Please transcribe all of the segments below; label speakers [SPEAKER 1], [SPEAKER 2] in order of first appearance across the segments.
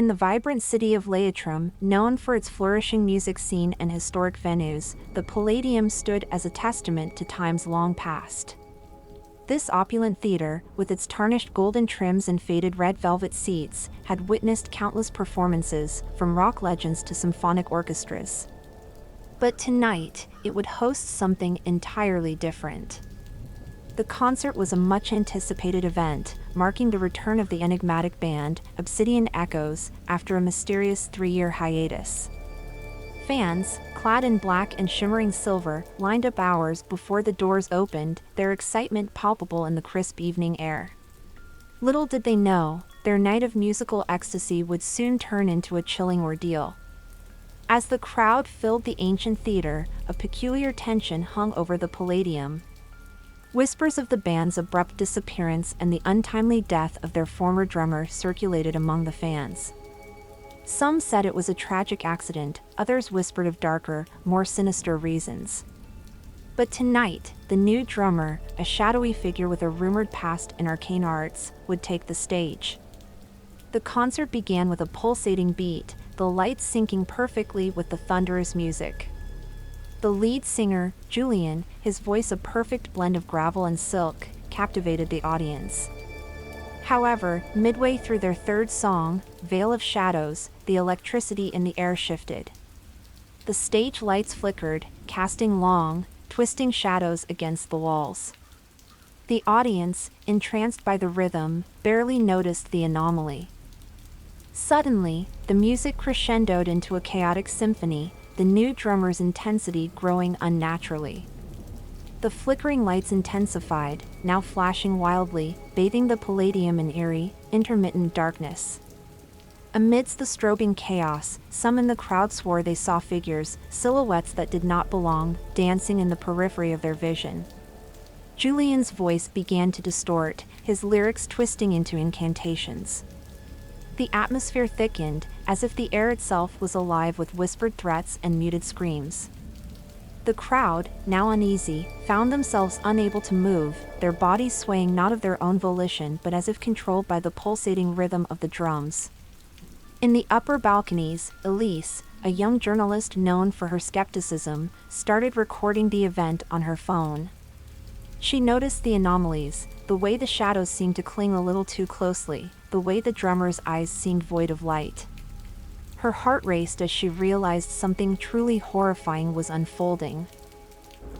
[SPEAKER 1] In the vibrant city of Leitrim, known for its flourishing music scene and historic venues, the Palladium stood as a testament to times long past. This opulent theater, with its tarnished golden trims and faded red velvet seats, had witnessed countless performances, from rock legends to symphonic orchestras. But tonight, it would host something entirely different. The concert was a much-anticipated event, marking the return of the enigmatic band, Obsidian Echoes, after a mysterious 3-year hiatus. Fans, clad in black and shimmering silver, lined up hours before the doors opened, their excitement palpable in the crisp evening air. Little did they know, their night of musical ecstasy would soon turn into a chilling ordeal. As the crowd filled the ancient theater, a peculiar tension hung over the Palladium. Whispers of the band's abrupt disappearance and the untimely death of their former drummer circulated among the fans. Some said it was a tragic accident, others whispered of darker, more sinister reasons. But tonight, the new drummer, a shadowy figure with a rumored past in arcane arts, would take the stage. The concert began with a pulsating beat, the lights syncing perfectly with the thunderous music. The lead singer, Julian, his voice a perfect blend of gravel and silk, captivated the audience. However, midway through their third song, Veil of Shadows, the electricity in the air shifted. The stage lights flickered, casting long, twisting shadows against the walls. The audience, entranced by the rhythm, barely noticed the anomaly. Suddenly, the music crescendoed into a chaotic symphony, the new drummer's intensity growing unnaturally. The flickering lights intensified, now flashing wildly, bathing the Palladium in eerie, intermittent darkness. Amidst the strobing chaos, some in the crowd swore they saw figures, silhouettes that did not belong, dancing in the periphery of their vision. Julian's voice began to distort, his lyrics twisting into incantations. The atmosphere thickened, as if the air itself was alive with whispered threats and muted screams. The crowd, now uneasy, found themselves unable to move, their bodies swaying not of their own volition but as if controlled by the pulsating rhythm of the drums. In the upper balconies, Elise, a young journalist known for her skepticism, started recording the event on her phone. She noticed the anomalies, the way the shadows seemed to cling a little too closely, the way the drummer's eyes seemed void of light. Her heart raced as she realized something truly horrifying was unfolding.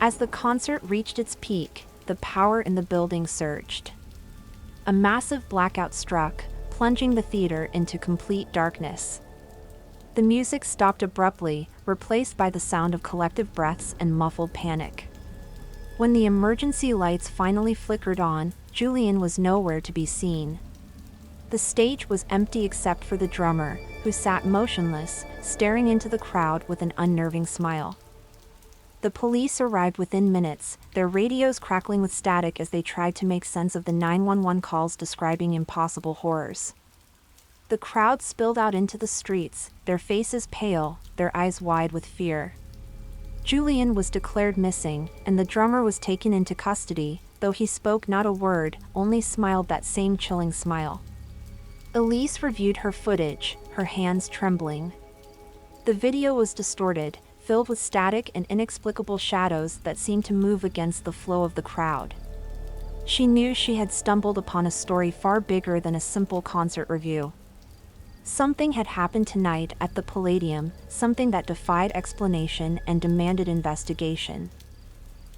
[SPEAKER 1] As the concert reached its peak, the power in the building surged. A massive blackout struck, plunging the theater into complete darkness. The music stopped abruptly, replaced by the sound of collective breaths and muffled panic. When the emergency lights finally flickered on, Julian was nowhere to be seen. The stage was empty except for the drummer, who sat motionless, staring into the crowd with an unnerving smile. The police arrived within minutes, their radios crackling with static as they tried to make sense of the 911 calls describing impossible horrors. The crowd spilled out into the streets, their faces pale, their eyes wide with fear. Julian was declared missing, and the drummer was taken into custody, though he spoke not a word, only smiled that same chilling smile. Elise reviewed her footage, her hands trembling. The video was distorted, filled with static and inexplicable shadows that seemed to move against the flow of the crowd. She knew she had stumbled upon a story far bigger than a simple concert review. Something had happened tonight at the Palladium, something that defied explanation and demanded investigation.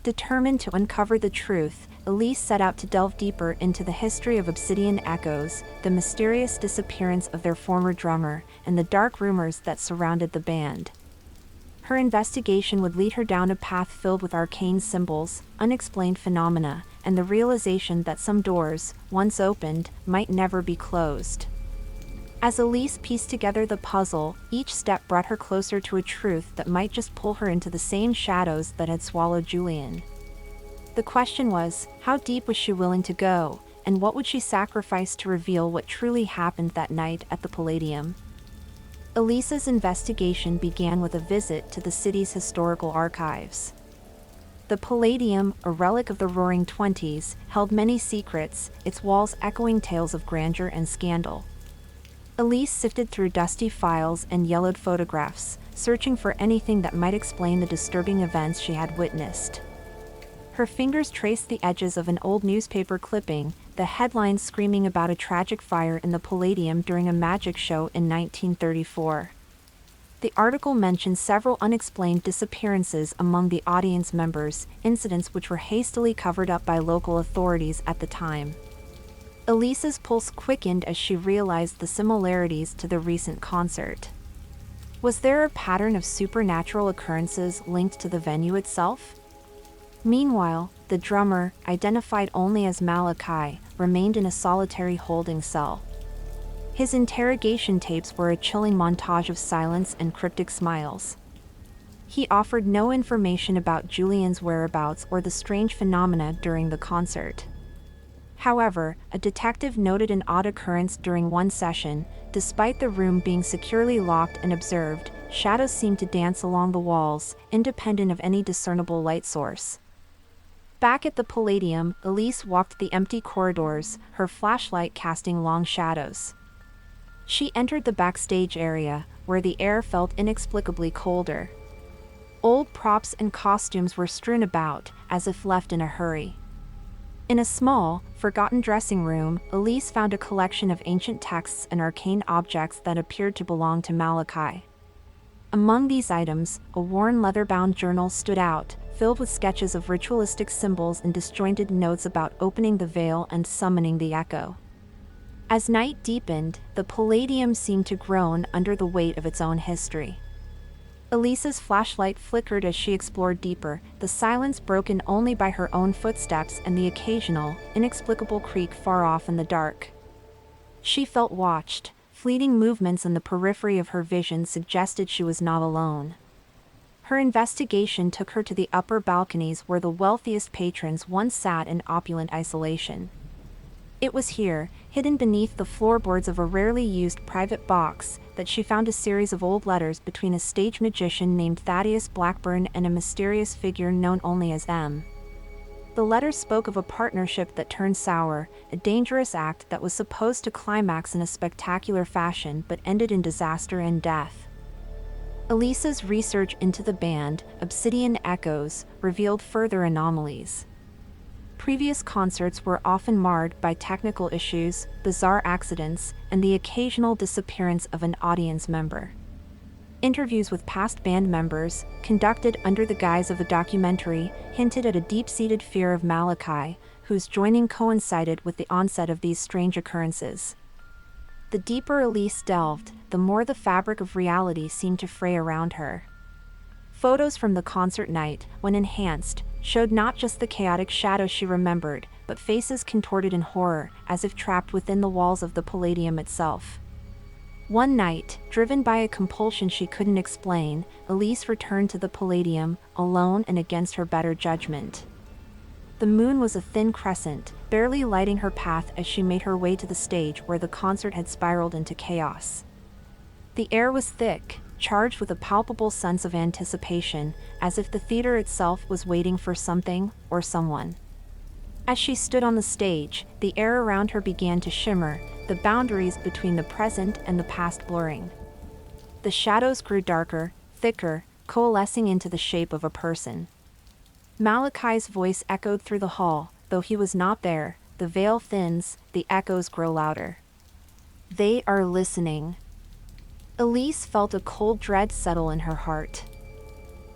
[SPEAKER 1] Determined to uncover the truth, Elise set out to delve deeper into the history of Obsidian Echoes, the mysterious disappearance of their former drummer, and the dark rumors that surrounded the band. Her investigation would lead her down a path filled with arcane symbols, unexplained phenomena, and the realization that some doors, once opened, might never be closed. As Elise pieced together the puzzle, each step brought her closer to a truth that might just pull her into the same shadows that had swallowed Julian. The question was, how deep was she willing to go, and what would she sacrifice to reveal what truly happened that night at the Palladium? Elise's investigation began with a visit to the city's historical archives. The Palladium, a relic of the Roaring Twenties, held many secrets, its walls echoing tales of grandeur and scandal. Elise sifted through dusty files and yellowed photographs, searching for anything that might explain the disturbing events she had witnessed. Her fingers traced the edges of an old newspaper clipping, the headline screaming about a tragic fire in the Palladium during a magic show in 1934. The article mentioned several unexplained disappearances among the audience members, incidents which were hastily covered up by local authorities at the time. Elise's pulse quickened as she realized the similarities to the recent concert. Was there a pattern of supernatural occurrences linked to the venue itself? Meanwhile, the drummer, identified only as Malachi, remained in a solitary holding cell. His interrogation tapes were a chilling montage of silence and cryptic smiles. He offered no information about Julian's whereabouts or the strange phenomena during the concert. However, a detective noted an odd occurrence during one session. Despite the room being securely locked and observed, shadows seemed to dance along the walls, independent of any discernible light source. Back at the Palladium, Elise walked the empty corridors, her flashlight casting long shadows. She entered the backstage area, where the air felt inexplicably colder. Old props and costumes were strewn about, as if left in a hurry. In a small, forgotten dressing room, Elise found a collection of ancient texts and arcane objects that appeared to belong to Malachi. Among these items, a worn leather-bound journal stood out, filled with sketches of ritualistic symbols and disjointed notes about opening the veil and summoning the echo. As night deepened, the Palladium seemed to groan under the weight of its own history. Elise's flashlight flickered as she explored deeper, the silence broken only by her own footsteps and the occasional, inexplicable creak far off in the dark. She felt watched. Fleeting movements in the periphery of her vision suggested she was not alone. Her investigation took her to the upper balconies where the wealthiest patrons once sat in opulent isolation. It was here, hidden beneath the floorboards of a rarely used private box, that she found a series of old letters between a stage magician named Thaddeus Blackburn and a mysterious figure known only as M. The letters spoke of a partnership that turned sour, a dangerous act that was supposed to climax in a spectacular fashion but ended in disaster and death. Elise's research into the band, Obsidian Echoes, revealed further anomalies. Previous concerts were often marred by technical issues, bizarre accidents, and the occasional disappearance of an audience member. Interviews with past band members, conducted under the guise of a documentary, hinted at a deep-seated fear of Malachi, whose joining coincided with the onset of these strange occurrences. The deeper Elise delved, the more the fabric of reality seemed to fray around her. Photos from the concert night, when enhanced, showed not just the chaotic shadows she remembered, but faces contorted in horror, as if trapped within the walls of the Palladium itself. One night, driven by a compulsion she couldn't explain, Elise returned to the Palladium, alone and against her better judgment. The moon was a thin crescent, barely lighting her path as she made her way to the stage where the concert had spiraled into chaos. The air was thick, charged with a palpable sense of anticipation, as if the theater itself was waiting for something or someone. As she stood on the stage, the air around her began to shimmer, the boundaries between the present and the past blurring. The shadows grew darker, thicker, coalescing into the shape of a person. Malachi's voice echoed through the hall. Though he was not there, the veil thins, the echoes grow louder. They are listening. Elise felt a cold dread settle in her heart.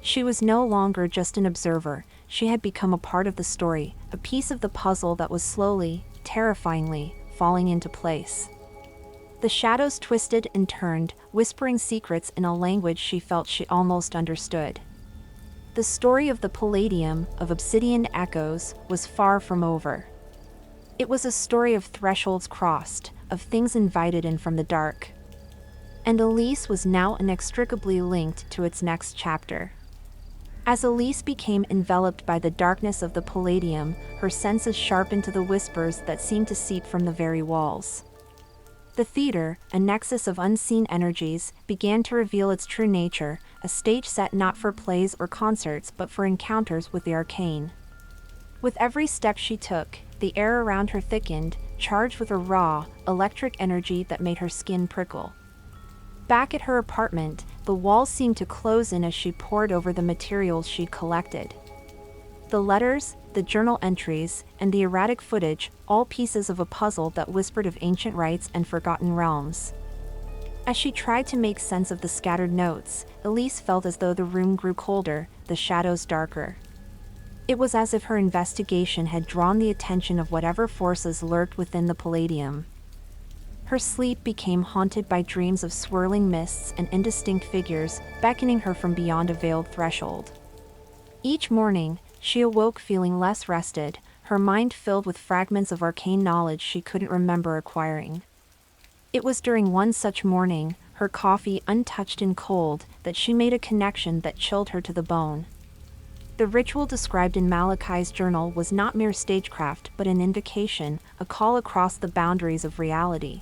[SPEAKER 1] She was no longer just an observer, she had become a part of the story, a piece of the puzzle that was slowly, terrifyingly, falling into place. The shadows twisted and turned, whispering secrets in a language she felt she almost understood. The story of the Palladium, of Obsidian Echoes, was far from over. It was a story of thresholds crossed, of things invited in from the dark. And Elise was now inextricably linked to its next chapter. As Elise became enveloped by the darkness of the Palladium, her senses sharpened to the whispers that seemed to seep from the very walls. The theater, a nexus of unseen energies, began to reveal its true nature, a stage set not for plays or concerts but for encounters with the arcane. With every step she took, the air around her thickened, charged with a raw, electric energy that made her skin prickle. Back at her apartment, the walls seemed to close in as she pored over the materials she'd collected. The letters, the journal entries, and the erratic footage, all pieces of a puzzle that whispered of ancient rites and forgotten realms. As she tried to make sense of the scattered notes, Elise felt as though the room grew colder, the shadows darker. It was as if her investigation had drawn the attention of whatever forces lurked within the Palladium. Her sleep became haunted by dreams of swirling mists and indistinct figures, beckoning her from beyond a veiled threshold. Each morning, she awoke feeling less rested, her mind filled with fragments of arcane knowledge she couldn't remember acquiring. It was during one such morning, her coffee untouched and cold, that she made a connection that chilled her to the bone. The ritual described in Malachi's journal was not mere stagecraft but an invocation, a call across the boundaries of reality.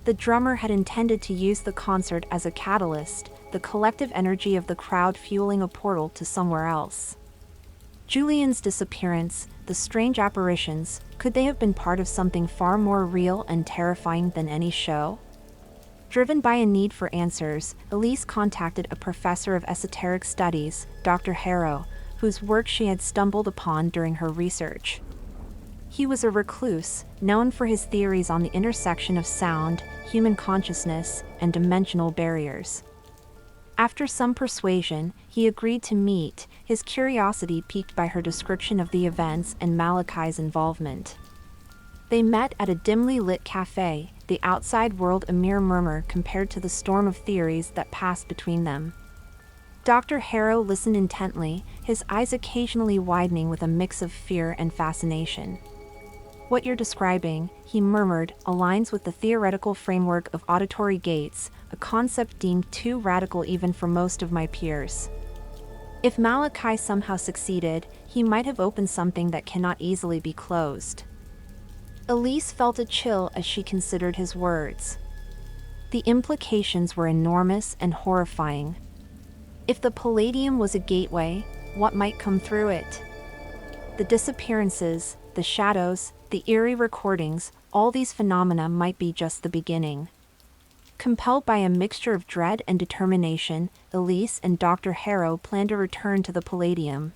[SPEAKER 1] The drummer had intended to use the concert as a catalyst, the collective energy of the crowd fueling a portal to somewhere else. Julian's disappearance, the strange apparitions, could they have been part of something far more real and terrifying than any show? Driven by a need for answers, Elise contacted a professor of esoteric studies, Dr. Harrow, whose work she had stumbled upon during her research. He was a recluse, known for his theories on the intersection of sound, human consciousness, and dimensional barriers. After some persuasion, he agreed to meet, his curiosity piqued by her description of the events and Malachi's involvement. They met at a dimly lit cafe, the outside world a mere murmur compared to the storm of theories that passed between them. Dr. Harrow listened intently, his eyes occasionally widening with a mix of fear and fascination. "What you're describing," he murmured, "aligns with the theoretical framework of auditory gates, a concept deemed too radical even for most of my peers. If Malachi somehow succeeded, he might have opened something that cannot easily be closed." Elise felt a chill as she considered his words. The implications were enormous and horrifying. If the Palladium was a gateway, what might come through it? The disappearances, the shadows, the eerie recordings, all these phenomena might be just the beginning. Compelled by a mixture of dread and determination, Elise and Dr. Harrow planned to return to the Palladium.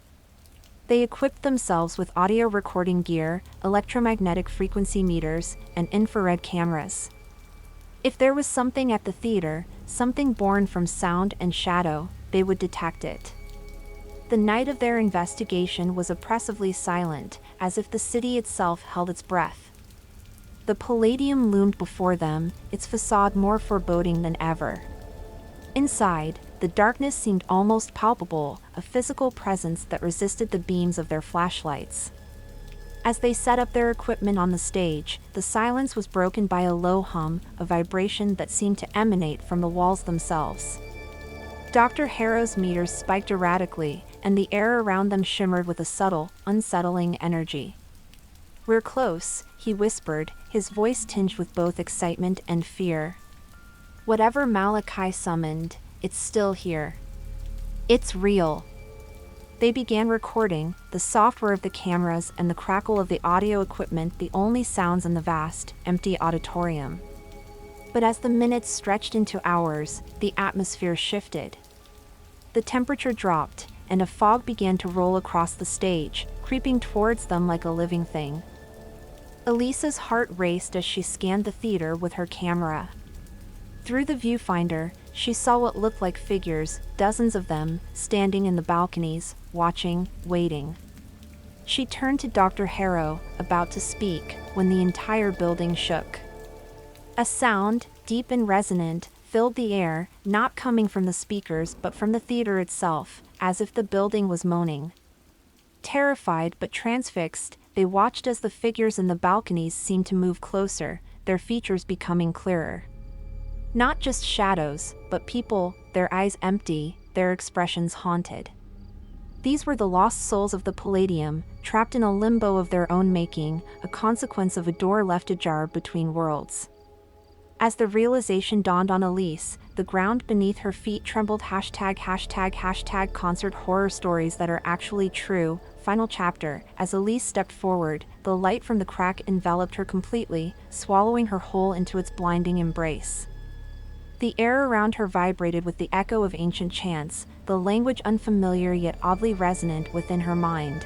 [SPEAKER 1] They equipped themselves with audio recording gear, electromagnetic frequency meters, and infrared cameras. If there was something at the theater, something born from sound and shadow, they would detect it. The night of their investigation was oppressively silent, as if the city itself held its breath. The Palladium loomed before them, its facade more foreboding than ever. Inside, the darkness seemed almost palpable, a physical presence that resisted the beams of their flashlights. As they set up their equipment on the stage, the silence was broken by a low hum, a vibration that seemed to emanate from the walls themselves. Dr. Harrow's meters spiked erratically, and the air around them shimmered with a subtle, unsettling energy. "We're close," he whispered, his voice tinged with both excitement and fear. "Whatever Malachi summoned, it's still here. It's real." They began recording, the software of the cameras and the crackle of the audio equipment the only sounds in the vast, empty auditorium. But as the minutes stretched into hours, the atmosphere shifted. The temperature dropped, and a fog began to roll across the stage, creeping towards them like a living thing. Elisa's heart raced as she scanned the theater with her camera. Through the viewfinder, she saw what looked like figures, dozens of them, standing in the balconies, watching, waiting. She turned to Dr. Harrow, about to speak, when the entire building shook. A sound, deep and resonant, filled the air, not coming from the speakers but from the theater itself, as if the building was moaning. Terrified but transfixed, they watched as the figures in the balconies seemed to move closer, their features becoming clearer. Not just shadows, but people, their eyes empty, their expressions haunted. These were the lost souls of the Palladium, trapped in a limbo of their own making, a consequence of a door left ajar between worlds. As the realization dawned on Elise, the ground beneath her feet trembled #concert horror stories that are actually true, Final chapter. As Elise stepped forward, the light from the crack enveloped her completely, swallowing her whole into its blinding embrace. The air around her vibrated with the echo of ancient chants, the language unfamiliar yet oddly resonant within her mind.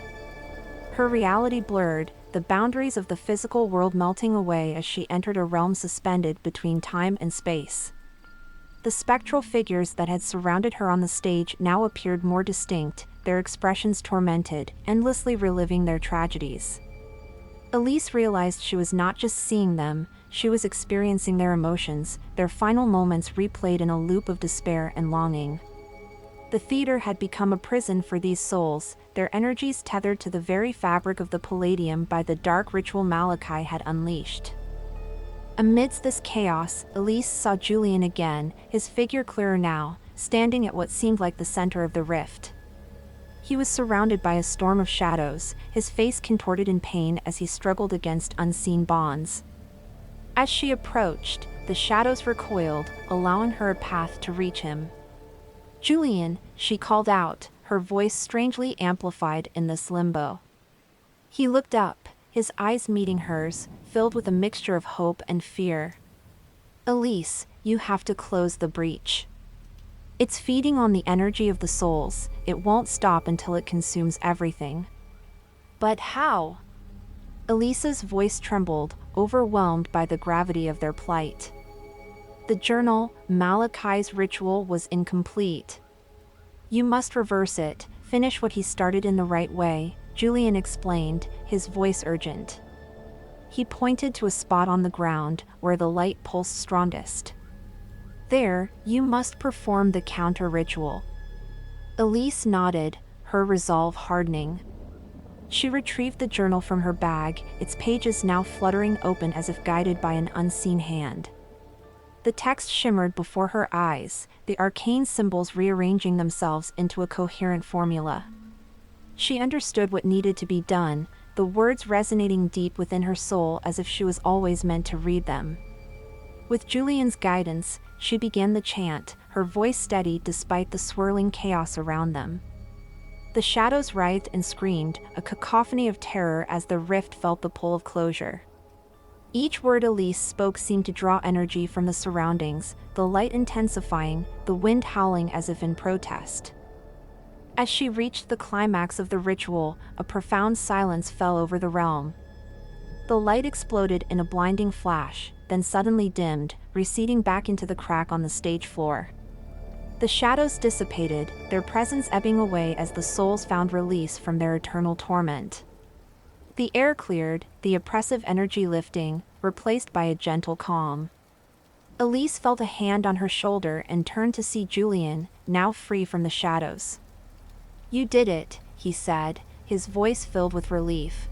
[SPEAKER 1] Her reality blurred, the boundaries of the physical world melting away as she entered a realm suspended between time and space. The spectral figures that had surrounded her on the stage now appeared more distinct, their expressions tormented, endlessly reliving their tragedies. Elise realized she was not just seeing them, she was experiencing their emotions, their final moments replayed in a loop of despair and longing. The theater had become a prison for these souls, their energies tethered to the very fabric of the Palladium by the dark ritual Malachi had unleashed. Amidst this chaos, Elise saw Julian again, his figure clearer now, standing at what seemed like the center of the rift. He was surrounded by a storm of shadows, his face contorted in pain as he struggled against unseen bonds. As she approached, the shadows recoiled, allowing her a path to reach him. "Julian," she called out, her voice strangely amplified in this limbo. He looked up, his eyes meeting hers, filled with a mixture of hope and fear. "Elise, you have to close the breach. It's feeding on the energy of the souls, it won't stop until it consumes everything." "But how?" Elise's voice trembled, overwhelmed by the gravity of their plight. The journal, Malachi's ritual, was incomplete. "You must reverse it, finish what he started in the right way," Julian explained, his voice urgent. He pointed to a spot on the ground where the light pulsed strongest. "There, you must perform the counter-ritual." Elise nodded, her resolve hardening. She retrieved the journal from her bag, its pages now fluttering open as if guided by an unseen hand. The text shimmered before her eyes, the arcane symbols rearranging themselves into a coherent formula. She understood what needed to be done, the words resonating deep within her soul as if she was always meant to read them. With Julian's guidance, she began the chant, her voice steady despite the swirling chaos around them. The shadows writhed and screamed, a cacophony of terror as the rift felt the pull of closure. Each word Elise spoke seemed to draw energy from the surroundings, the light intensifying, the wind howling as if in protest. As she reached the climax of the ritual, a profound silence fell over the realm. The light exploded in a blinding flash, then suddenly dimmed, receding back into the crack on the stage floor. The shadows dissipated, their presence ebbing away as the souls found release from their eternal torment. The air cleared, the oppressive energy lifting, replaced by a gentle calm. Elise felt a hand on her shoulder and turned to see Julian, now free from the shadows. "You did it," he said, his voice filled with relief.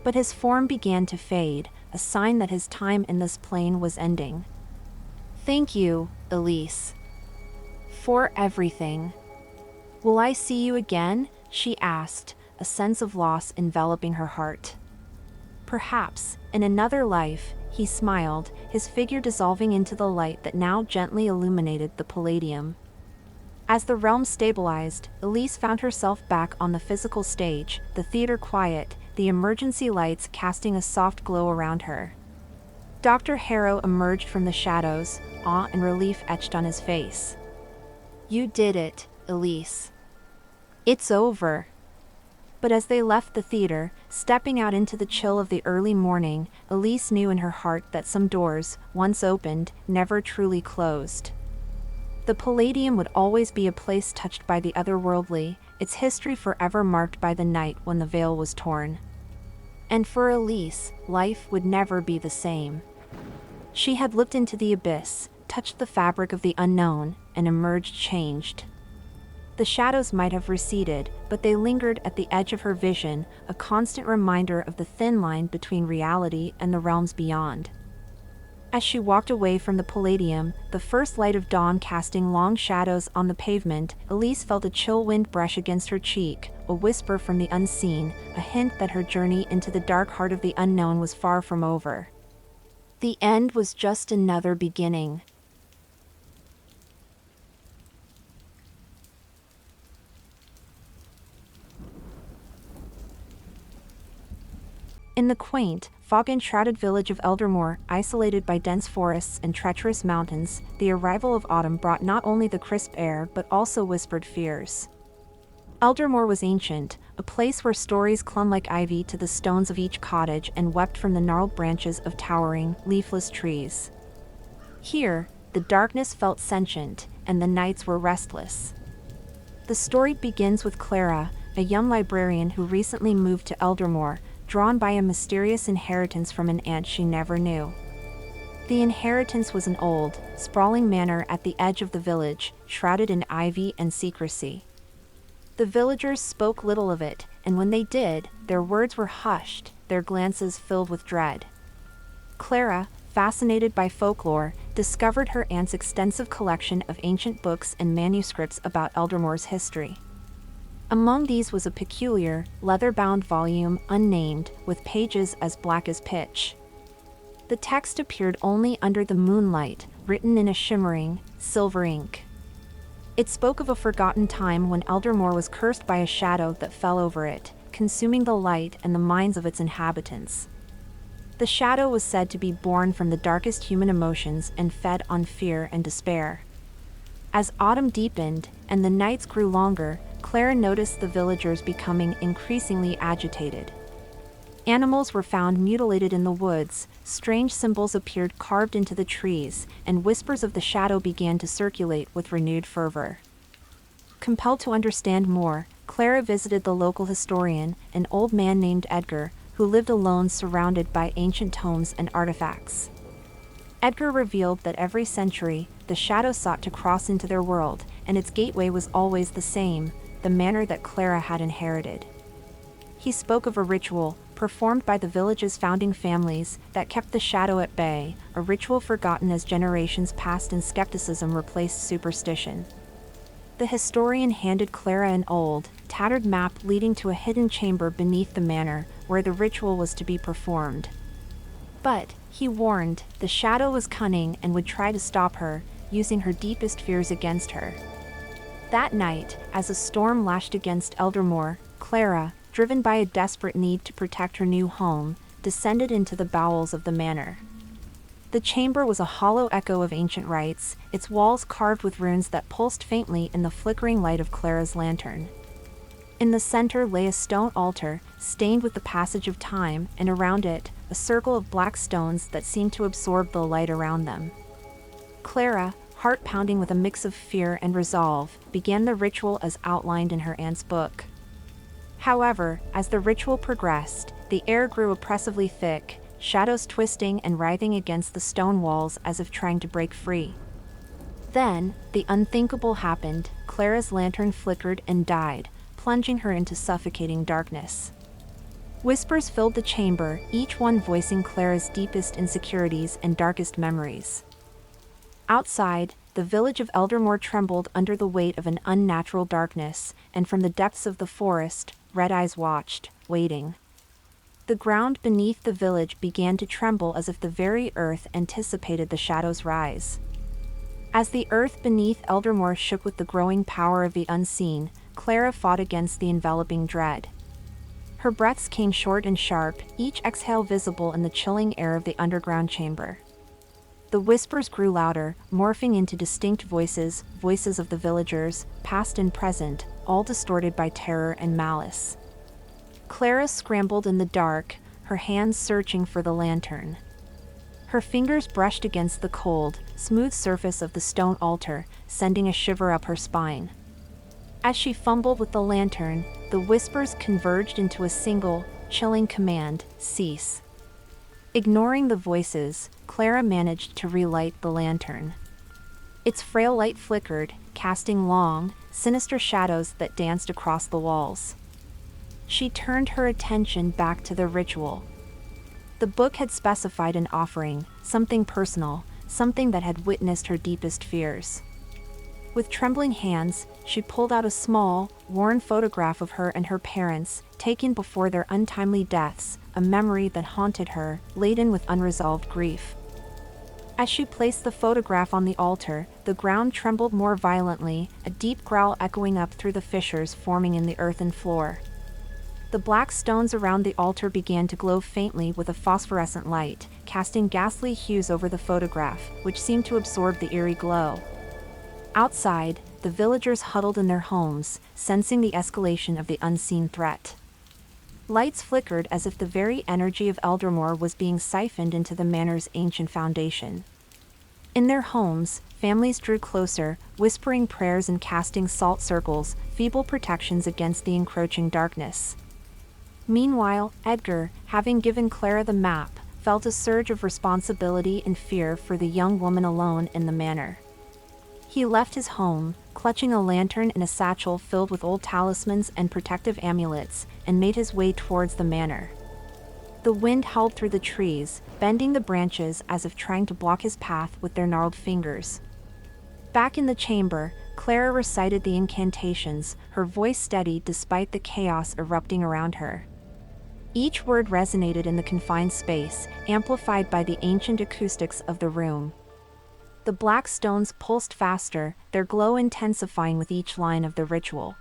[SPEAKER 1] But his form began to fade, a sign that his time in this plane was ending. "Thank you, Elise. For everything." "Will I see you again?" she asked, a sense of loss enveloping her heart. "Perhaps, in another life," he smiled, his figure dissolving into the light that now gently illuminated the Palladium. As the realm stabilized, Elise found herself back on the physical stage, the theater quiet, the emergency lights casting a soft glow around her. Dr. Harrow emerged from the shadows, awe and relief etched on his face. "You did it, Elise. It's over." But as they left the theater, stepping out into the chill of the early morning, Elise knew in her heart that some doors, once opened, never truly closed. The Palladium would always be a place touched by the otherworldly, its history forever marked by the night when the veil was torn. And for Elise, life would never be the same. She had looked into the abyss, touched the fabric of the unknown, and emerged changed. The shadows might have receded, but they lingered at the edge of her vision, a constant reminder of the thin line between reality and the realms beyond. As she walked away from the Palladium, the first light of dawn casting long shadows on the pavement, Elise felt a chill wind brush against her cheek, a whisper from the unseen, a hint that her journey into the dark heart of the unknown was far from over. The end was just another beginning. In the quaint, fog-enshrouded village of Eldermore, isolated by dense forests and treacherous mountains, the arrival of autumn brought not only the crisp air but also whispered fears. Eldermore was ancient, a place where stories clung like ivy to the stones of each cottage and wept from the gnarled branches of towering, leafless trees. Here, the darkness felt sentient, and the nights were restless. The story begins with Clara, a young librarian who recently moved to Eldermore, drawn by a mysterious inheritance from an aunt she never knew. The inheritance was an old, sprawling manor at the edge of the village, shrouded in ivy and secrecy. The villagers spoke little of it, and when they did, their words were hushed, their glances filled with dread. Clara, fascinated by folklore, discovered her aunt's extensive collection of ancient books and manuscripts about Eldermore's history. Among these was a peculiar, leather-bound volume, unnamed, with pages as black as pitch. The text appeared only under the moonlight, written in a shimmering, silver ink. It spoke of a forgotten time when Eldermore was cursed by a shadow that fell over it, consuming the light and the minds of its inhabitants. The shadow was said to be born from the darkest human emotions and fed on fear and despair. As autumn deepened, and the nights grew longer, Clara noticed the villagers becoming increasingly agitated. Animals were found mutilated in the woods, strange symbols appeared carved into the trees, and whispers of the shadow began to circulate with renewed fervor. Compelled to understand more, Clara visited the local historian, an old man named Edgar, who lived alone surrounded by ancient tomes and artifacts. Edgar revealed that every century, the shadow sought to cross into their world, and its gateway was always the same, the manor that Clara had inherited. He spoke of a ritual, performed by the village's founding families, that kept the shadow at bay, a ritual forgotten as generations passed and skepticism replaced superstition. The historian handed Clara an old, tattered map leading to a hidden chamber beneath the manor, where the ritual was to be performed. But, he warned, the shadow was cunning and would try to stop her, using her deepest fears against her. That night, as a storm lashed against Eldermore, Clara, driven by a desperate need to protect her new home, descended into the bowels of the manor. The chamber was a hollow echo of ancient rites, its walls carved with runes that pulsed faintly in the flickering light of Clara's lantern. In the center lay a stone altar, stained with the passage of time, and around it, a circle of black stones that seemed to absorb the light around them. Clara, heart pounding with a mix of fear and resolve, began the ritual as outlined in her aunt's book. However, as the ritual progressed, the air grew oppressively thick, shadows twisting and writhing against the stone walls as if trying to break free. Then, the unthinkable happened. Clara's lantern flickered and died, plunging her into suffocating darkness. Whispers filled the chamber, each one voicing Clara's deepest insecurities and darkest memories. Outside, the village of Eldermore trembled under the weight of an unnatural darkness, and from the depths of the forest, Red Eyes watched, waiting. The ground beneath the village began to tremble as if the very earth anticipated the shadow's rise. As the earth beneath Eldermore shook with the growing power of the unseen, Clara fought against the enveloping dread. Her breaths came short and sharp, each exhale visible in the chilling air of the underground chamber. The whispers grew louder, morphing into distinct voices, voices of the villagers, past and present, all distorted by terror and malice. Clara scrambled in the dark, her hands searching for the lantern. Her fingers brushed against the cold, smooth surface of the stone altar, sending a shiver up her spine. As she fumbled with the lantern, the whispers converged into a single, chilling command: cease. Ignoring the voices, Clara managed to relight the lantern. Its frail light flickered, casting long, sinister shadows that danced across the walls. She turned her attention back to the ritual. The book had specified an offering, something personal, something that had witnessed her deepest fears. With trembling hands, she pulled out a small, worn photograph of her and her parents, taken before their untimely deaths, a memory that haunted her, laden with unresolved grief. As she placed the photograph on the altar, the ground trembled more violently, a deep growl echoing up through the fissures forming in the earthen floor. The black stones around the altar began to glow faintly with a phosphorescent light, casting ghastly hues over the photograph, which seemed to absorb the eerie glow. Outside, the villagers huddled in their homes, sensing the escalation of the unseen threat. Lights flickered as if the very energy of Eldermore was being siphoned into the manor's ancient foundation. In their homes, families drew closer, whispering prayers and casting salt circles, feeble protections against the encroaching darkness. Meanwhile, Edgar, having given Clara the map, felt a surge of responsibility and fear for the young woman alone in the manor. He left his home, clutching a lantern and a satchel filled with old talismans and protective amulets, and made his way towards the manor. The wind howled through the trees, bending the branches as if trying to block his path with their gnarled fingers. Back in the chamber, Clara recited the incantations, her voice steady despite the chaos erupting around her. Each word resonated in the confined space, amplified by the ancient acoustics of the room. The black stones pulsed faster, their glow intensifying with each line of the ritual.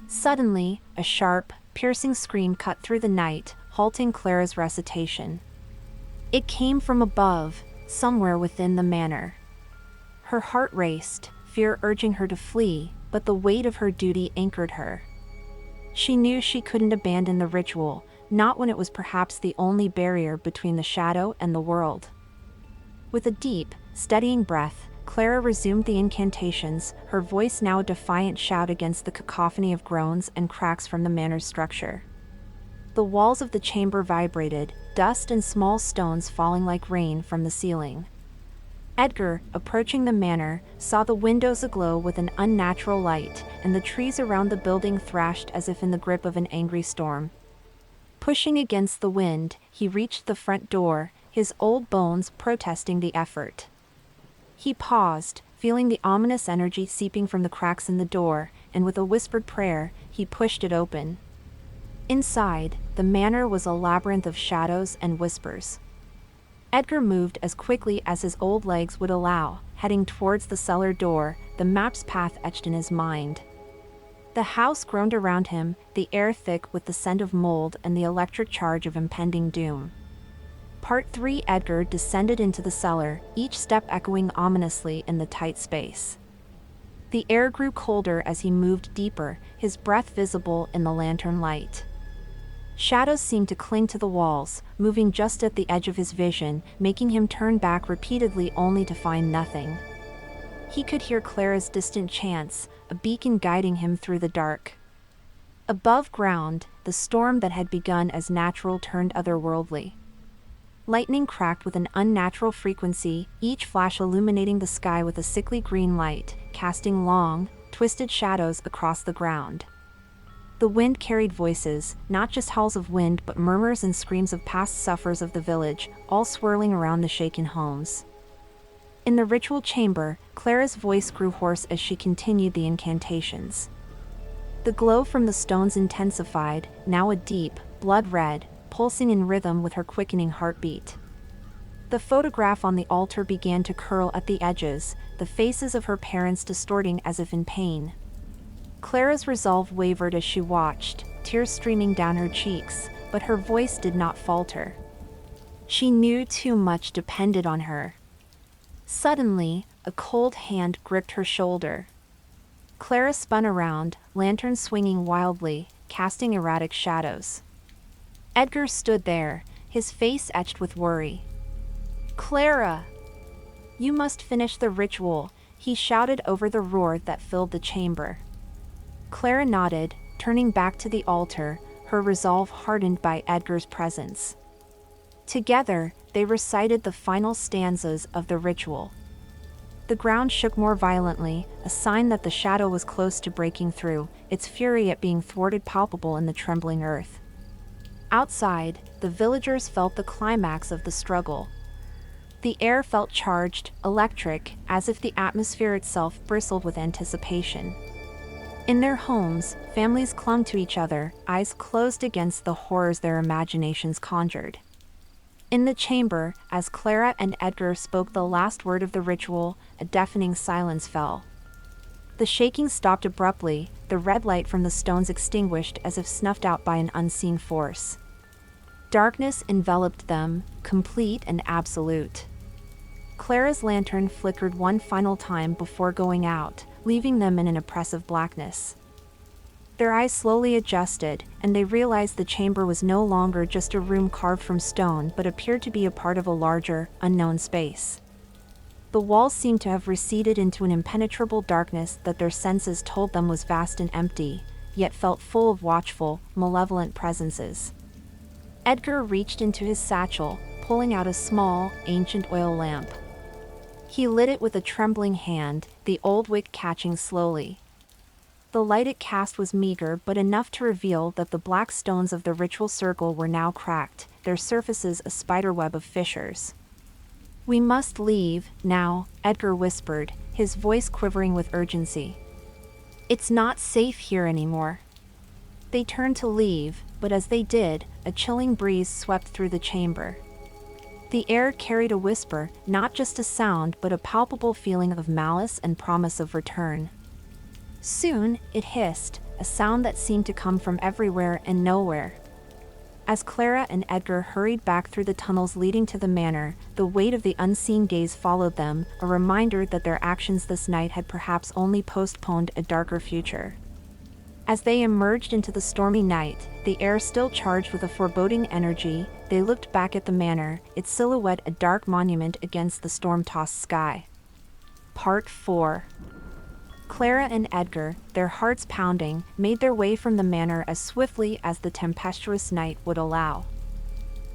[SPEAKER 1] Suddenly, a sharp, piercing scream cut through the night, halting Clara's recitation. It came from above, somewhere within the manor. Her heart raced, fear urging her to flee, but the weight of her duty anchored her. She knew she couldn't abandon the ritual, not when it was perhaps the only barrier between the shadow and the world. With a deep, steadying breath, Clara resumed the incantations, her voice now a defiant shout against the cacophony of groans and cracks from the manor's structure. The walls of the chamber vibrated, dust and small stones falling like rain from the ceiling. Edgar, approaching the manor, saw the windows aglow with an unnatural light, and the trees around the building thrashed as if in the grip of an angry storm. Pushing against the wind, he reached the front door, his old bones protesting the effort. He paused, feeling the ominous energy seeping from the cracks in the door, and with a whispered prayer, he pushed it open. Inside, the manor was a labyrinth of shadows and whispers. Edgar moved as quickly as his old legs would allow, heading towards the cellar door, the map's path etched in his mind. The house groaned around him, the air thick with the scent of mold and the electric charge of impending doom. Part 3. Edgar descended into the cellar, each step echoing ominously in the tight space. The air grew colder as he moved deeper, his breath visible in the lantern light. Shadows seemed to cling to the walls, moving just at the edge of his vision, making him turn back repeatedly only to find nothing. He could hear Clara's distant chants, a beacon guiding him through the dark. Above ground, the storm that had begun as natural turned otherworldly. Lightning cracked with an unnatural frequency, each flash illuminating the sky with a sickly green light, casting long, twisted shadows across the ground. The wind carried voices, not just howls of wind but murmurs and screams of past sufferers of the village, all swirling around the shaken homes. In the ritual chamber, Clara's voice grew hoarse as she continued the incantations. The glow from the stones intensified, now a deep, blood red, pulsing in rhythm with her quickening heartbeat. The photograph on the altar began to curl at the edges, the faces of her parents distorting as if in pain. Clara's resolve wavered as she watched, tears streaming down her cheeks, but her voice did not falter. She knew too much depended on her. Suddenly, a cold hand gripped her shoulder. Clara spun around, lantern swinging wildly, casting erratic shadows. Edgar stood there, his face etched with worry. "Clara! You must finish the ritual," he shouted over the roar that filled the chamber. Clara nodded, turning back to the altar, her resolve hardened by Edgar's presence. Together, they recited the final stanzas of the ritual. The ground shook more violently, a sign that the shadow was close to breaking through, its fury at being thwarted palpable in the trembling earth. Outside, the villagers felt the climax of the struggle. The air felt charged, electric, as if the atmosphere itself bristled with anticipation. In their homes, families clung to each other, eyes closed against the horrors their imaginations conjured. In the chamber, as Clara and Edgar spoke the last word of the ritual, a deafening silence fell. The shaking stopped abruptly, the red light from the stones extinguished as if snuffed out by an unseen force. Darkness enveloped them, complete and absolute. Clara's lantern flickered one final time before going out, leaving them in an oppressive blackness. Their eyes slowly adjusted, and they realized the chamber was no longer just a room carved from stone but appeared to be a part of a larger, unknown space. The walls seemed to have receded into an impenetrable darkness that their senses told them was vast and empty, yet felt full of watchful, malevolent presences. Edgar reached into his satchel, pulling out a small, ancient oil lamp. He lit it with a trembling hand, the old wick catching slowly. The light it cast was meager but enough to reveal that the black stones of the ritual circle were now cracked, their surfaces a spiderweb of fissures. "We must leave, now," Edgar whispered, his voice quivering with urgency. "It's not safe here anymore." They turned to leave, but as they did, a chilling breeze swept through the chamber. The air carried a whisper, not just a sound but a palpable feeling of malice and promise of return. Soon, it hissed, a sound that seemed to come from everywhere and nowhere. As Clara and Edgar hurried back through the tunnels leading to the manor, the weight of the unseen gaze followed them, a reminder that their actions this night had perhaps only postponed a darker future. As they emerged into the stormy night, the air still charged with a foreboding energy, they looked back at the manor, its silhouette a dark monument against the storm-tossed sky. Part 4. Clara and Edgar, their hearts pounding, made their way from the manor as swiftly as the tempestuous night would allow.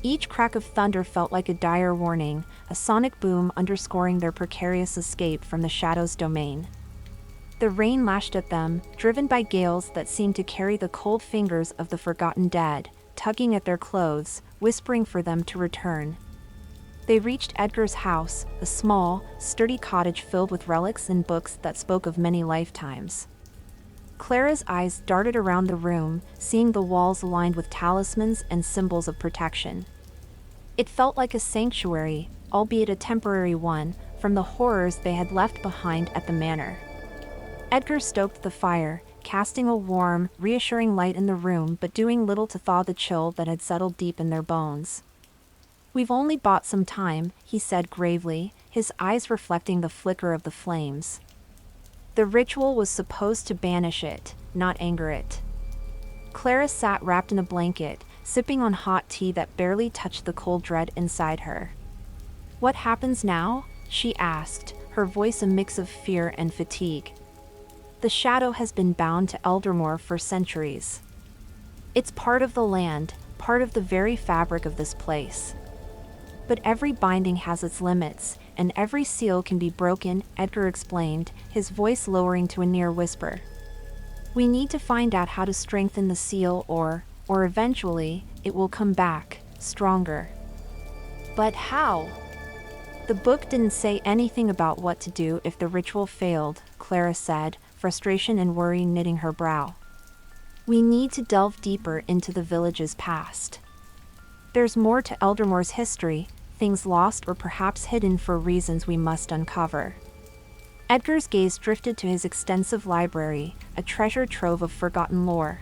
[SPEAKER 1] Each crack of thunder felt like a dire warning, a sonic boom underscoring their precarious escape from the Shadow's domain. The rain lashed at them, driven by gales that seemed to carry the cold fingers of the forgotten dead, tugging at their clothes, whispering for them to return. They reached Edgar's house, a small, sturdy cottage filled with relics and books that spoke of many lifetimes. Clara's eyes darted around the room, seeing the walls lined with talismans and symbols of protection. It felt like a sanctuary, albeit a temporary one, from the horrors they had left behind at the manor. Edgar stoked the fire, casting a warm, reassuring light in the room but doing little to thaw the chill that had settled deep in their bones. "We've only bought some time," he said gravely, his eyes reflecting the flicker of the flames. The ritual was supposed to banish it, not anger it. Clara sat wrapped in a blanket, sipping on hot tea that barely touched the cold dread inside her. "What happens now?" she asked, her voice a mix of fear and fatigue. "The shadow has been bound to Eldermore for centuries. It's part of the land, part of the very fabric of this place. But every binding has its limits, and every seal can be broken," Edgar explained, his voice lowering to a near whisper. "We need to find out how to strengthen the seal or eventually, it will come back, stronger." "But how?" "The book didn't say anything about what to do if the ritual failed," Clara said, frustration and worry knitting her brow. "We need to delve deeper into the village's past. There's more to Eldermore's history, things lost or perhaps hidden for reasons we must uncover." Edgar's gaze drifted to his extensive library, a treasure trove of forgotten lore.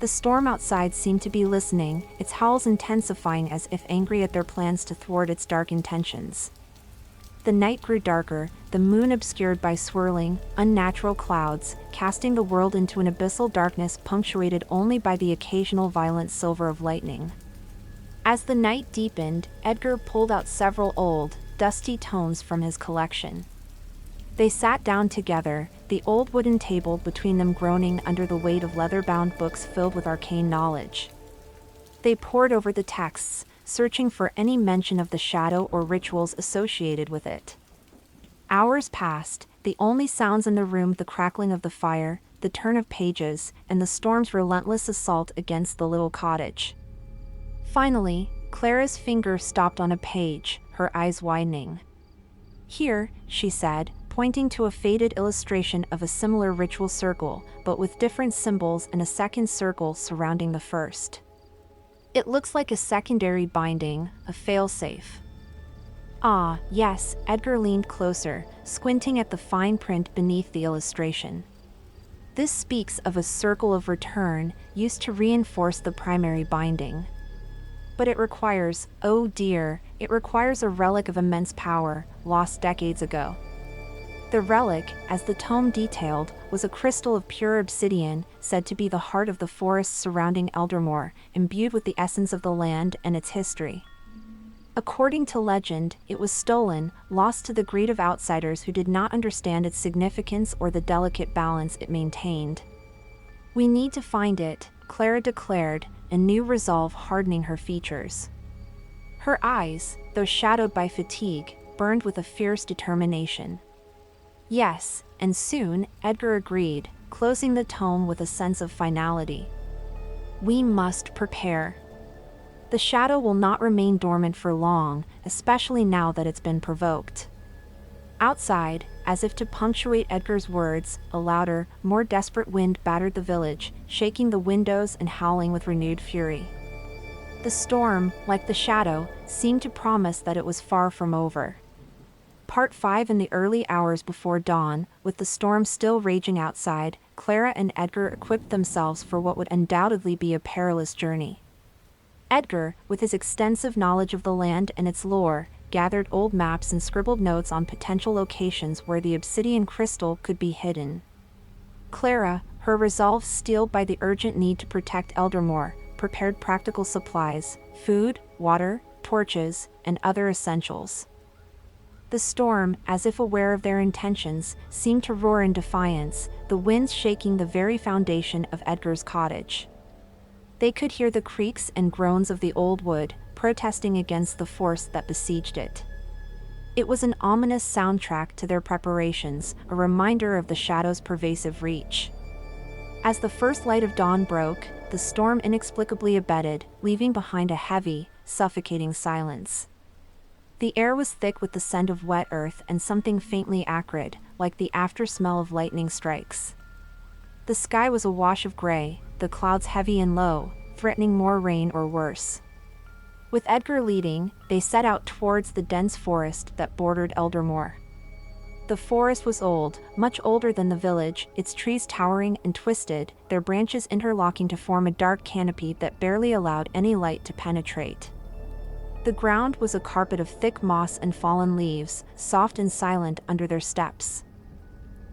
[SPEAKER 1] The storm outside seemed to be listening, its howls intensifying as if angry at their plans to thwart its dark intentions. The night grew darker, the moon obscured by swirling, unnatural clouds, casting the world into an abyssal darkness punctuated only by the occasional violent silver of lightning. As the night deepened, Edgar pulled out several old, dusty tomes from his collection. They sat down together, the old wooden table between them groaning under the weight of leather-bound books filled with arcane knowledge. They pored over the texts, searching for any mention of the shadow or rituals associated with it. Hours passed, the only sounds in the room the crackling of the fire, the turn of pages, and the storm's relentless assault against the little cottage. Finally, Clara's finger stopped on a page, her eyes widening. "Here," she said, pointing to a faded illustration of a similar ritual circle, but with different symbols and a second circle surrounding the first. "It looks like a secondary binding, a failsafe." Ah, yes, Edgar leaned closer, squinting at the fine print beneath the illustration. This speaks of a circle of return, used to reinforce the primary binding. But it requires, oh dear, it requires a relic of immense power, lost decades ago. The relic, as the tome detailed, was a crystal of pure obsidian, said to be the heart of the forests surrounding Eldermore, imbued with the essence of the land and its history. According to legend, it was stolen, lost to the greed of outsiders who did not understand its significance or the delicate balance it maintained. "We need to find it," Clara declared, a new resolve hardening her features. Her eyes, though shadowed by fatigue, burned with a fierce determination. "Yes, and soon," Edgar agreed, closing the tome with a sense of finality. "We must prepare. The shadow will not remain dormant for long, especially now that it's been provoked." Outside, as if to punctuate Edgar's words, a louder, more desperate wind battered the village, shaking the windows and howling with renewed fury. The storm, like the shadow, seemed to promise that it was far from over. Part 5. In the early hours before dawn, with the storm still raging outside, Clara and Edgar equipped themselves for what would undoubtedly be a perilous journey. Edgar, with his extensive knowledge of the land and its lore, gathered old maps and scribbled notes on potential locations where the obsidian crystal could be hidden. Clara, her resolve steeled by the urgent need to protect Eldermore, prepared practical supplies, food, water, torches, and other essentials. The storm, as if aware of their intentions, seemed to roar in defiance, the winds shaking the very foundation of Edgar's cottage. They could hear the creaks and groans of the old wood, protesting against the force that besieged it. It was an ominous soundtrack to their preparations, a reminder of the shadow's pervasive reach. As the first light of dawn broke, the storm inexplicably abated, leaving behind a heavy, suffocating silence. The air was thick with the scent of wet earth and something faintly acrid, like the after-smell of lightning strikes. The sky was awash of gray, the clouds heavy and low, threatening more rain or worse. With Edgar leading, they set out towards the dense forest that bordered Eldermore. The forest was old, much older than the village, its trees towering and twisted, their branches interlocking to form a dark canopy that barely allowed any light to penetrate. The ground was a carpet of thick moss and fallen leaves, soft and silent under their steps.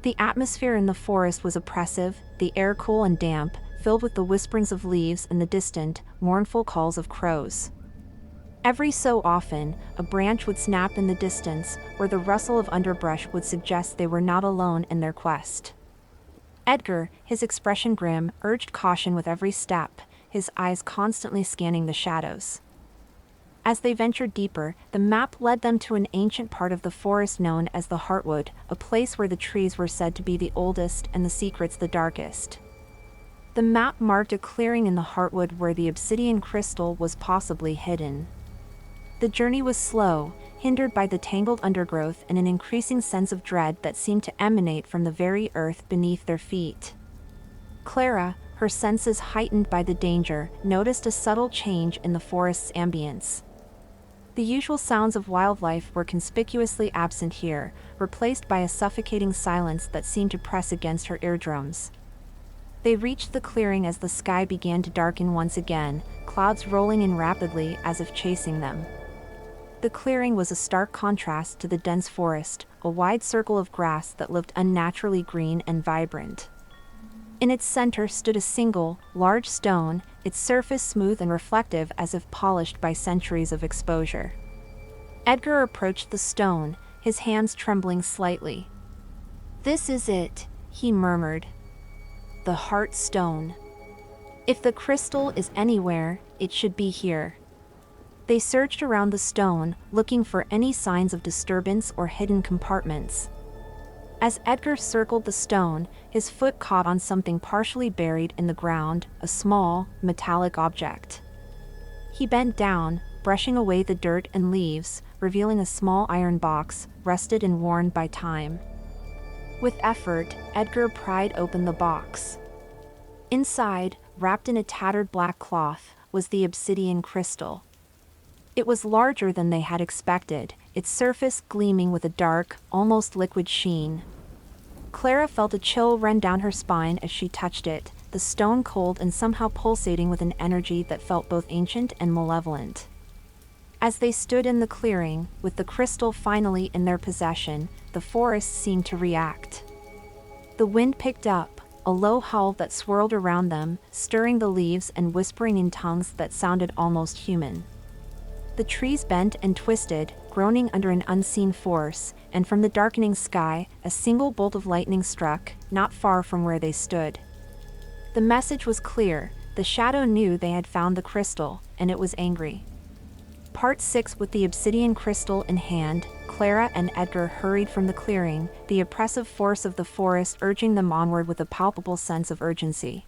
[SPEAKER 1] The atmosphere in the forest was oppressive, the air cool and damp, filled with the whisperings of leaves and the distant, mournful calls of crows. Every so often, a branch would snap in the distance, or the rustle of underbrush would suggest they were not alone in their quest. Edgar, his expression grim, urged caution with every step, his eyes constantly scanning the shadows. As they ventured deeper, the map led them to an ancient part of the forest known as the Heartwood, a place where the trees were said to be the oldest and the secrets the darkest. The map marked a clearing in the Heartwood where the obsidian crystal was possibly hidden. The journey was slow, hindered by the tangled undergrowth and an increasing sense of dread that seemed to emanate from the very earth beneath their feet. Clara, her senses heightened by the danger, noticed a subtle change in the forest's ambience. The usual sounds of wildlife were conspicuously absent here, replaced by a suffocating silence that seemed to press against her eardrums. They reached the clearing as the sky began to darken once again, clouds rolling in rapidly as if chasing them. The clearing was a stark contrast to the dense forest, a wide circle of grass that looked unnaturally green and vibrant. In its center stood a single, large stone, its surface smooth and reflective as if polished by centuries of exposure. Edgar approached the stone, his hands trembling slightly. "This is it," he murmured. "The Heart Stone. If the crystal is anywhere, it should be here." They searched around the stone, looking for any signs of disturbance or hidden compartments. As Edgar circled the stone, his foot caught on something partially buried in the ground, a small, metallic object. He bent down, brushing away the dirt and leaves, revealing a small iron box, rusted and worn by time. With effort, Edgar pried open the box. Inside, wrapped in a tattered black cloth, was the obsidian crystal. It was larger than they had expected, its surface gleaming with a dark, almost liquid sheen. Clara felt a chill run down her spine as she touched it, the stone cold and somehow pulsating with an energy that felt both ancient and malevolent. As they stood in the clearing, with the crystal finally in their possession, the forest seemed to react. The wind picked up, a low howl that swirled around them, stirring the leaves and whispering in tongues that sounded almost human. The trees bent and twisted, groaning under an unseen force, and from the darkening sky, a single bolt of lightning struck, not far from where they stood. The message was clear: the shadow knew they had found the crystal, and it was angry. Part 6. With the obsidian crystal in hand, Clara and Edgar hurried from the clearing, the oppressive force of the forest urging them onward with a palpable sense of urgency.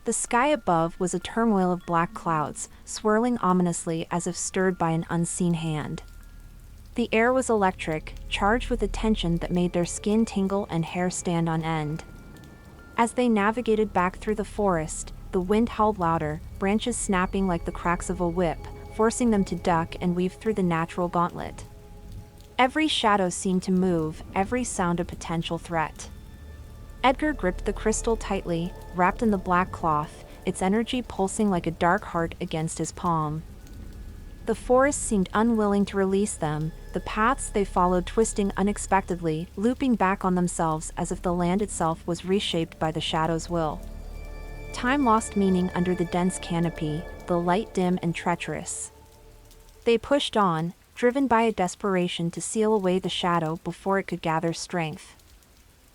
[SPEAKER 1] The sky above was a turmoil of black clouds, swirling ominously as if stirred by an unseen hand. The air was electric, charged with a tension that made their skin tingle and hair stand on end. As they navigated back through the forest, the wind howled louder, branches snapping like the cracks of a whip, forcing them to duck and weave through the natural gauntlet. Every shadow seemed to move, every sound a potential threat. Edgar gripped the crystal tightly, wrapped in the black cloth, its energy pulsing like a dark heart against his palm. The forest seemed unwilling to release them, the paths they followed twisting unexpectedly, looping back on themselves as if the land itself was reshaped by the shadow's will. Time lost meaning under the dense canopy, the light dim and treacherous. They pushed on, driven by a desperation to seal away the shadow before it could gather strength.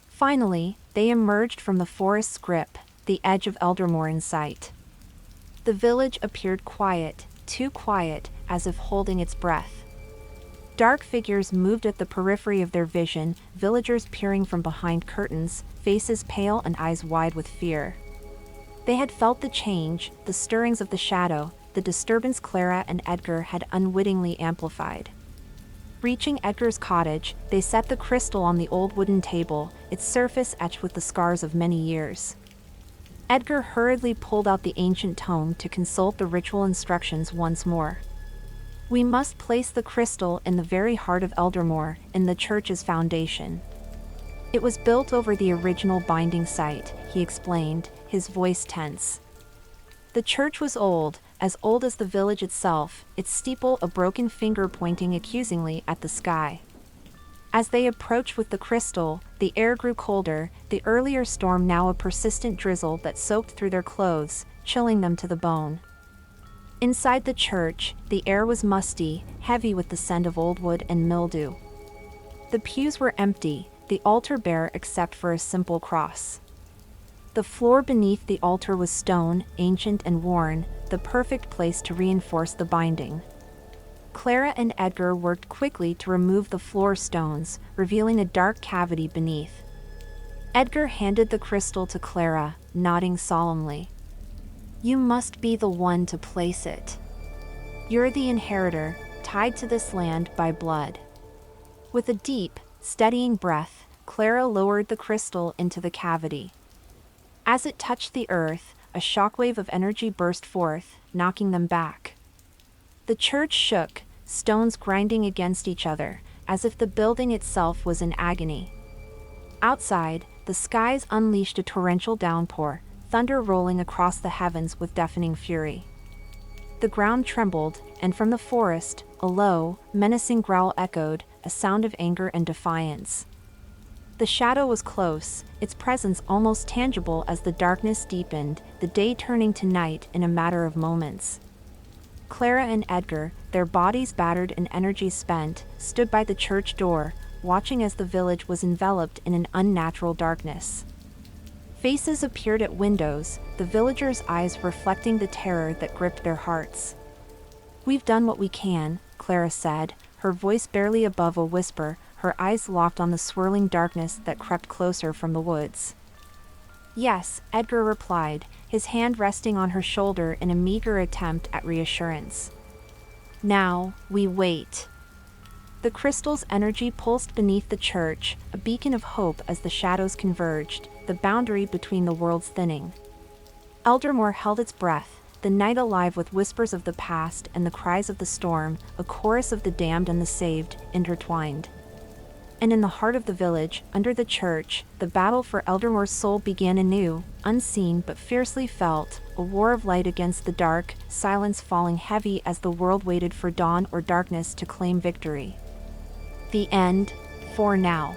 [SPEAKER 1] Finally, they emerged from the forest's grip, the edge of Eldermoor in sight. The village appeared quiet, too quiet, as if holding its breath. Dark figures moved at the periphery of their vision, villagers peering from behind curtains, faces pale and eyes wide with fear. They had felt the change, the stirrings of the shadow, the disturbance Clara and Edgar had unwittingly amplified. Reaching Edgar's cottage, they set the crystal on the old wooden table, its surface etched with the scars of many years. Edgar hurriedly pulled out the ancient tome to consult the ritual instructions once more. "We must place the crystal in the very heart of Eldermoor, in the church's foundation. It was built over the original binding site," he explained, his voice tense. The church was old as the village itself, its steeple a broken finger pointing accusingly at the sky. As they approached with the crystal, the air grew colder, the earlier storm now a persistent drizzle that soaked through their clothes, chilling them to the bone. Inside the church, the air was musty, heavy with the scent of old wood and mildew. The pews were empty, the altar bare except for a simple cross. The floor beneath the altar was stone, ancient and worn, the perfect place to reinforce the binding. Clara and Edgar worked quickly to remove the floor stones, revealing a dark cavity beneath. Edgar handed the crystal to Clara, nodding solemnly. "You must be the one to place it. You're the inheritor, tied to this land by blood." With a deep, steadying breath, Clara lowered the crystal into the cavity. As it touched the earth, a shockwave of energy burst forth, knocking them back. The church shook, stones grinding against each other, as if the building itself was in agony. Outside, the skies unleashed a torrential downpour, thunder rolling across the heavens with deafening fury. The ground trembled, and from the forest, a low, menacing growl echoed, a sound of anger and defiance. The shadow was close, its presence almost tangible as the darkness deepened, the day turning to night in a matter of moments. Clara and Edgar, their bodies battered and energy spent, stood by the church door, watching as the village was enveloped in an unnatural darkness. Faces appeared at windows, the villagers' eyes reflecting the terror that gripped their hearts. "We've done what we can," Clara said, her voice barely above a whisper, her eyes locked on the swirling darkness that crept closer from the woods. "Yes," Edgar replied, his hand resting on her shoulder in a meager attempt at reassurance. "Now, we wait." The crystal's energy pulsed beneath the church, a beacon of hope as the shadows converged, the boundary between the worlds thinning. Eldermoor held its breath, the night alive with whispers of the past and the cries of the storm, a chorus of the damned and the saved, intertwined. And in the heart of the village, under the church, the battle for Eldermore's soul began anew, unseen but fiercely felt, a war of light against the dark, silence falling heavy as the world waited for dawn or darkness to claim victory. The end, for now.